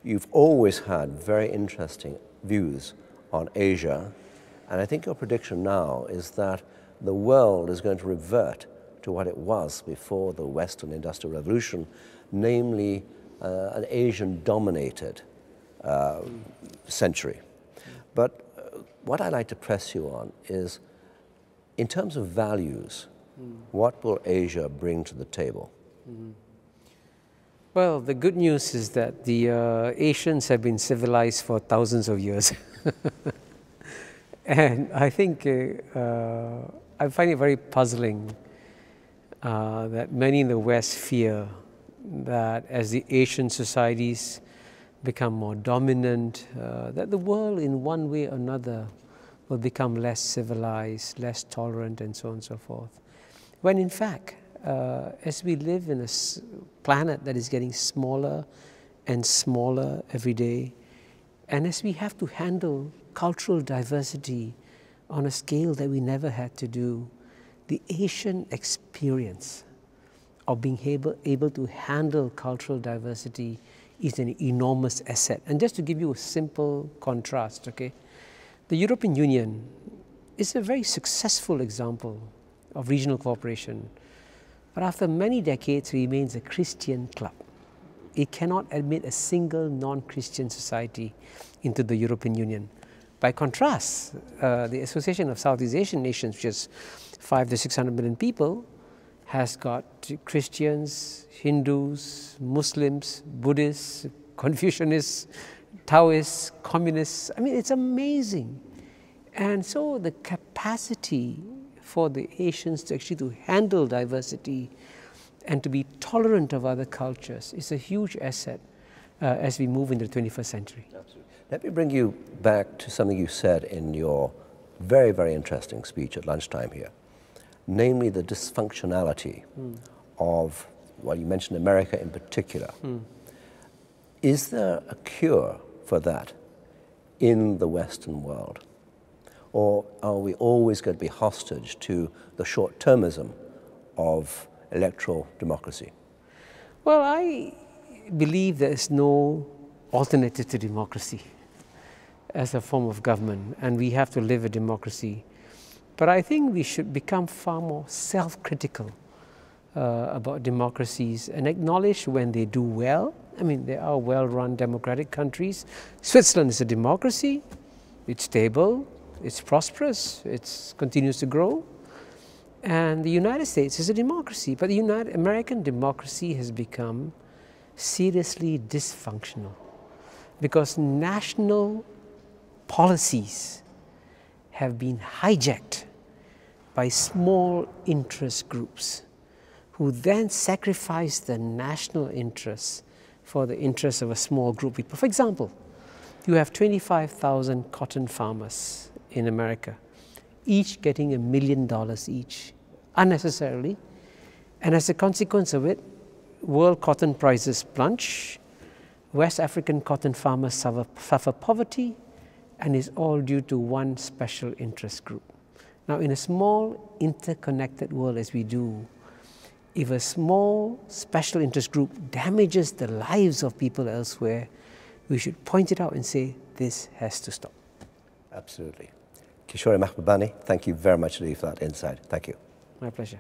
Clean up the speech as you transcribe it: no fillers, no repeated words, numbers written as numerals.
You've always had very interesting views on Asia, and I think your prediction now is that the world is going to revert to what it was before the Western Industrial Revolution, namely an Asian-dominated century. But what I'd like to press you on is, in terms of values, what will Asia bring to the table? Well, the good news is that the Asians have been civilized for thousands of years. And I think I find it very puzzling that many in the West fear that as the Asian societies become more dominant, that the world in one way or another will become less civilized, less tolerant, and so on and so forth. When in fact, as we live in a planet that is getting smaller and smaller every day, and as we have to handle cultural diversity on a scale that we never had to do, the Asian experience of being able to handle cultural diversity is an enormous asset. And just to give you a simple contrast, okay, the European Union is a very successful example of regional cooperation, but after many decades remains a Christian club. It cannot admit a single non-Christian society into the European Union. By contrast, the Association of Southeast Asian Nations, which is 500 to 600 million people, has got Christians, Hindus, Muslims, Buddhists, Confucianists, Taoists, Communists. I mean, it's amazing. And so the capacity for the Asians to actually to handle diversity and to be tolerant of other cultures is a huge asset as we move into the 21st century. Absolutely. Let me bring you back to something you said in your very, very interesting speech at lunchtime here, namely the dysfunctionality of, well, you mentioned America in particular. Is there a cure for that in the Western world? Or are we always going to be hostage to the short-termism of electoral democracy? Well, I believe there is no alternative to democracy as a form of government, and we have to live a democracy. But I think we should become far more self-critical about democracies and acknowledge when they do well. I mean, there are well-run democratic countries. Switzerland is a democracy. It's stable. It's prosperous, it continues to grow, and the United States is a democracy, but the American democracy has become seriously dysfunctional because national policies have been hijacked by small interest groups who then sacrifice the national interests for the interests of a small group of people. For example, you have 25,000 cotton farmers in America, each getting $1 million each, unnecessarily. And as a consequence of it, world cotton prices plunge, West African cotton farmers suffer poverty, and it's all due to one special interest group. Now, in a small, interconnected world as we do, if a small, special interest group damages the lives of people elsewhere, we should point it out and say, this has to stop. Absolutely. Kishore MAHBUBANI, thank you very much indeed for that insight. Thank you. My pleasure.